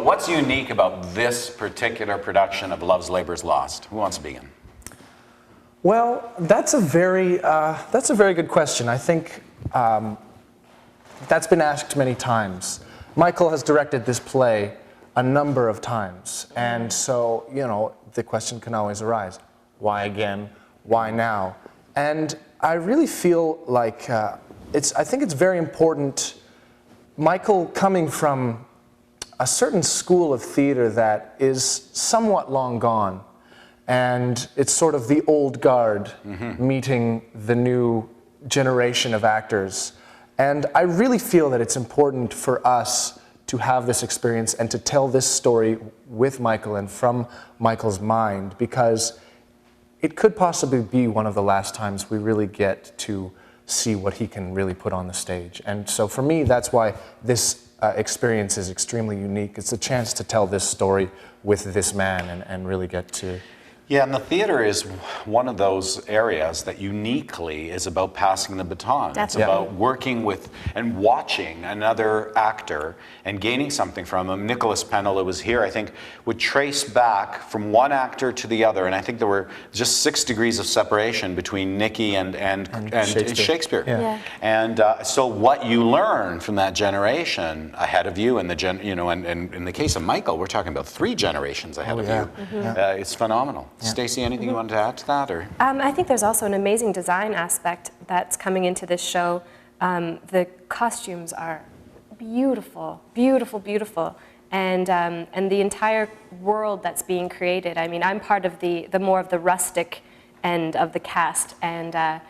What's unique about this particular production of Love's Labour's Lost? Who wants to begin? Well, that's a very good question. I think that's been asked many times. Michael has directed this play a number of times, and so, you know, the question can always arise. Why again? Why now? And I really feel like I think it's very important, Michael coming from a certain school of theater that is somewhat long gone, and it's sort of the old guard meeting the new generation of actors. And I really feel that it's important for us to have this experience and to tell this story with Michael and from Michael's mind, because it could possibly be one of the last times we really get to see what he can really put on the stage. And so for me, that's why this experience is extremely unique. It's a chance to tell this story with this man and really get to... Yeah, and the theater is one of those areas that uniquely is about passing the baton. Definitely. It's about working with and watching another actor and gaining something from him. Nicholas Pennell, who was here, I think, would trace back from one actor to the other, and I think there were just 6 degrees of separation between Nicky and Shakespeare. Yeah. And so what you learn from that generation ahead of you, and and in the case of Michael, we're talking about 3 generations ahead of you. It's phenomenal. Yeah. Stacie, anything you wanted to add to that? Or? I think there's also an amazing design aspect that's coming into this show. The costumes are beautiful, beautiful, beautiful. And the entire world that's being created. I mean, I'm part of the more of the rustic end of the cast, and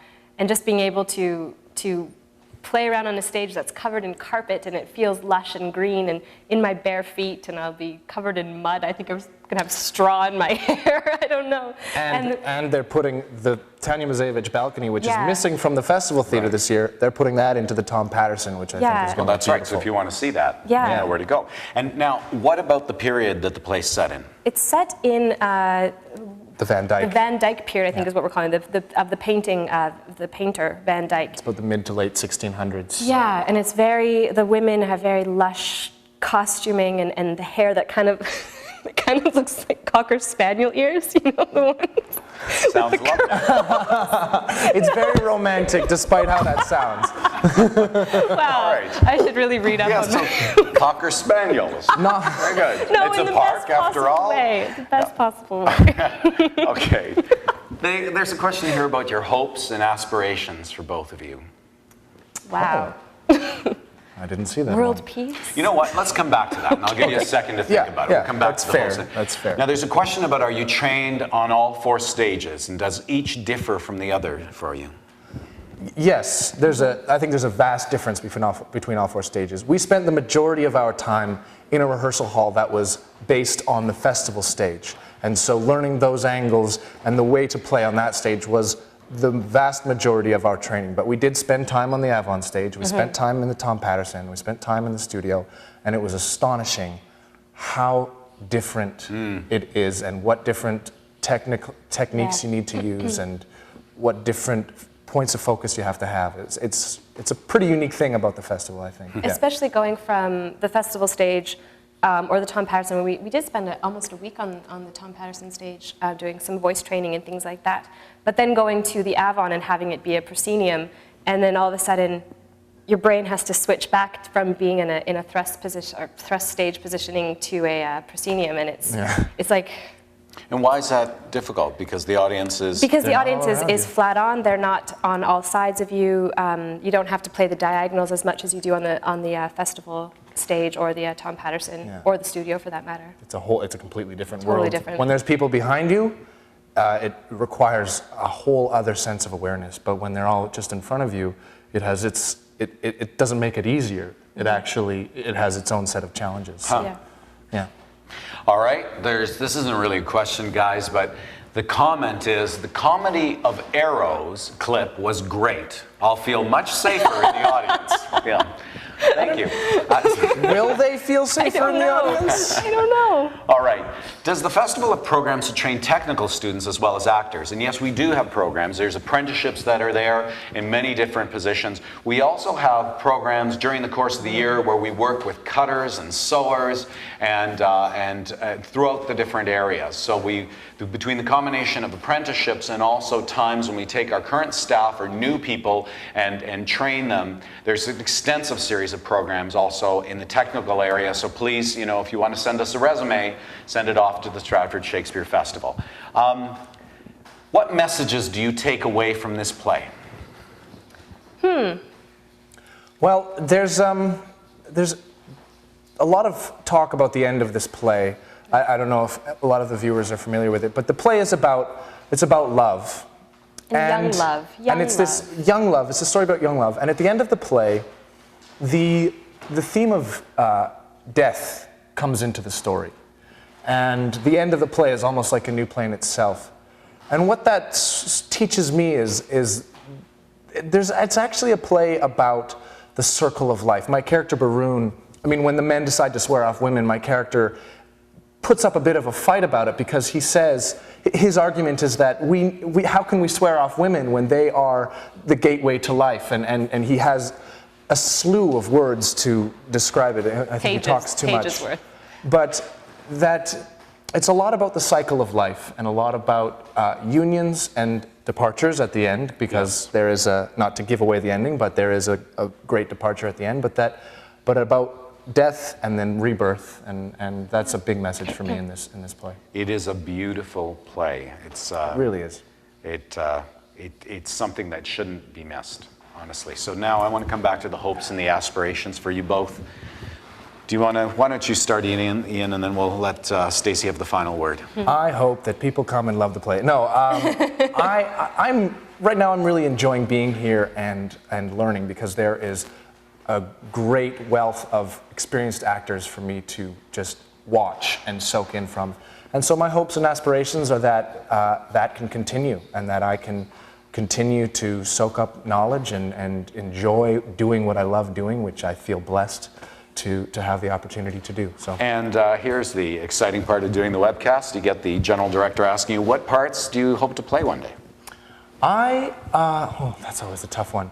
just being able to play around on a stage that's covered in carpet and it feels lush and green, and in my bare feet, and I'll be covered in mud. I think I'm gonna have straw in my hair. I don't know. And they're putting the Tanya Mazejevich balcony, which is missing from the festival theater this year. They're putting that into the Tom Patterson, which I think is going to be that's right. So if you want to see that, you know where to go. And now, what about the period that the play's set in? It's set in the Van Dyke. The Van Dyke period, I think, is what we're calling it, the painting, the painter Van Dyke. It's about the mid to late 1600s. Yeah, and it's the women have very lush costuming, and the hair that kind of looks like Cocker Spaniel ears, you know, the ones. Sounds lovely. It's very romantic, despite how that sounds. Wow, right. I should really read up on that. Cocker Spaniels. No. Very good. No, it's in a the park, best after possible all. way. The best possible way. Okay. There's a question here about your hopes and aspirations for both of you. Wow. I didn't see that. World peace? You know what? Let's come back to that, and I'll give you a second to think about it. We'll come back to the whole thing. That's fair. Now, there's a question about, are you trained on all 4 stages, and does each differ from the other for you? Yes, I think there's a vast difference between all 4 stages. We spent the majority of our time in a rehearsal hall that was based on the festival stage. And so learning those angles and the way to play on that stage was the vast majority of our training. But we did spend time on the Avon stage, we spent time in the Tom Patterson, we spent time in the studio, and it was astonishing how different it is, and what different techniques you need to use, and what different points of focus you have to have. It's a pretty unique thing about the festival, I think. Especially going from the festival stage or the Tom Patterson. We did spend almost a week on the Tom Patterson stage doing some voice training and things like that. But then going to the Avon and having it be a proscenium, and then all of a sudden your brain has to switch back from being in a thrust position or thrust stage positioning to a proscenium, and it's like. And why is that difficult? Because the audience is... Because the audience is flat on. They're not on all sides of you. You don't have to play the diagonals as much as you do on the festival stage or the Tom Patterson or the studio, for that matter. It's a completely different totally world. Different. When there's people behind you, it requires a whole other sense of awareness. But when they're all just in front of you, it doesn't make it easier. It has its own set of challenges. Yeah. All right, this isn't really a question, guys, but the comment is, the comedy of arrows clip was great. I'll feel much safer in the audience. Thank you. Will they feel safer in the audience? I don't know. All right. Does the festival have programs to train technical students as well as actors? And yes, we do have programs. There's apprenticeships that are there in many different positions. We also have programs during the course of the year where we work with cutters and sewers and throughout the different areas. So between the combination of apprenticeships and also times when we take our current staff or new people and train them, there's an extensive series of programs also in the technical area. So please, if you want to send us a resume, send it off to the Stratford Shakespeare Festival. What messages do you take away from this play? Well, there's a lot of talk about the end of this play. I don't know if a lot of the viewers are familiar with it, but the play is about love. And young love. This young love. It's a story about young love. And at the end of the play, the theme of death comes into the story. And the end of the play is almost like a new play in itself. And what that teaches me is it's actually a play about the circle of life. My character Berowne, when the men decide to swear off women, my character puts up a bit of a fight about it because he says, his argument is that how can we swear off women when they are the gateway to life? And he has a slew of words to describe it. I think he talks too much. Worth. But that it's a lot about the cycle of life and a lot about unions and departures at the end, because there is not to give away the ending, but there is a great departure at the end, but about death and then rebirth, and that's a big message for me in this play. It is a beautiful play. It really is. It's something that shouldn't be missed, honestly. So now I want to come back to the hopes and the aspirations for you both. Why don't you start, Ian, and then we'll let Stacie have the final word. I hope that people come and love the play. No, right now I'm really enjoying being here and learning, because there is a great wealth of experienced actors for me to just watch and soak in from. And so my hopes and aspirations are that that can continue, and that I can continue to soak up knowledge and enjoy doing what I love doing, which I feel blessed to have the opportunity to do. So. And here's the exciting part of doing the webcast. You get the general director asking you, what parts do you hope to play one day? That's always a tough one.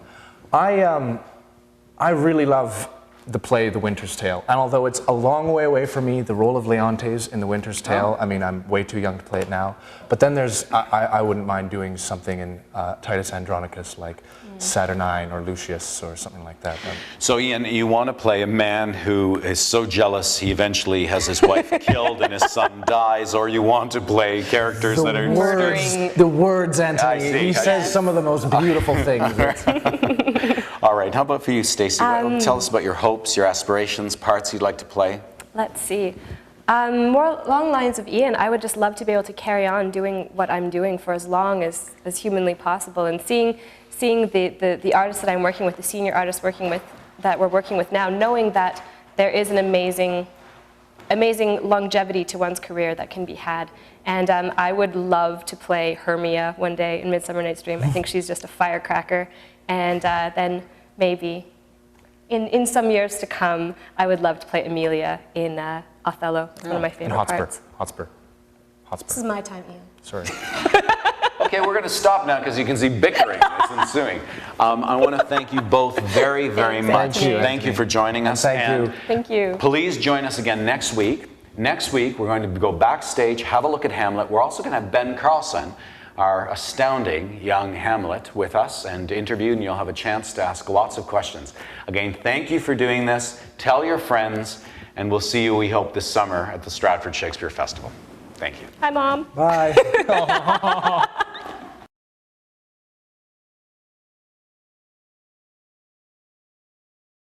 I really love the play The Winter's Tale, and although it's a long way away from me, the role of Leontes in The Winter's Tale, I'm way too young to play it now, but then there's, I wouldn't mind doing something in Titus Andronicus, like Saturnine or Lucius or something like that. So Ian, you want to play a man who is so jealous he eventually has his wife killed and his son dies, or you want to play characters that are murdering? The words, Antoni. He says some of the most beautiful things. All right, how about for you, Stacie? Tell us about your hopes, your aspirations, parts you'd like to play. Let's see. More along lines of Ian, I would just love to be able to carry on doing what I'm doing for as long as humanly possible, and seeing the artists that I'm working with, the senior artists that we're working with now, knowing that there is an amazing longevity to one's career that can be had. And I would love to play Hermia one day in Midsummer Night's Dream. I think she's just a firecracker. And then maybe in some years to come, I would love to play Emilia in Othello. It's one of my favorite parts. Hotspur. This is my time, Ian. Sorry. Okay, we're going to stop now because you can see bickering is ensuing. I want to thank you both very, very much. Thank you for joining us. Thank you. Please join us again next week. Next week, we're going to go backstage, have a look at Hamlet. We're also going to have Ben Carlson, our astounding young Hamlet, with us and interviewed, and you'll have a chance to ask lots of questions. Again, thank you for doing this. Tell your friends, and we'll see you, we hope, this summer at the Stratford Shakespeare Festival. Thank you. Hi, Mom. Bye.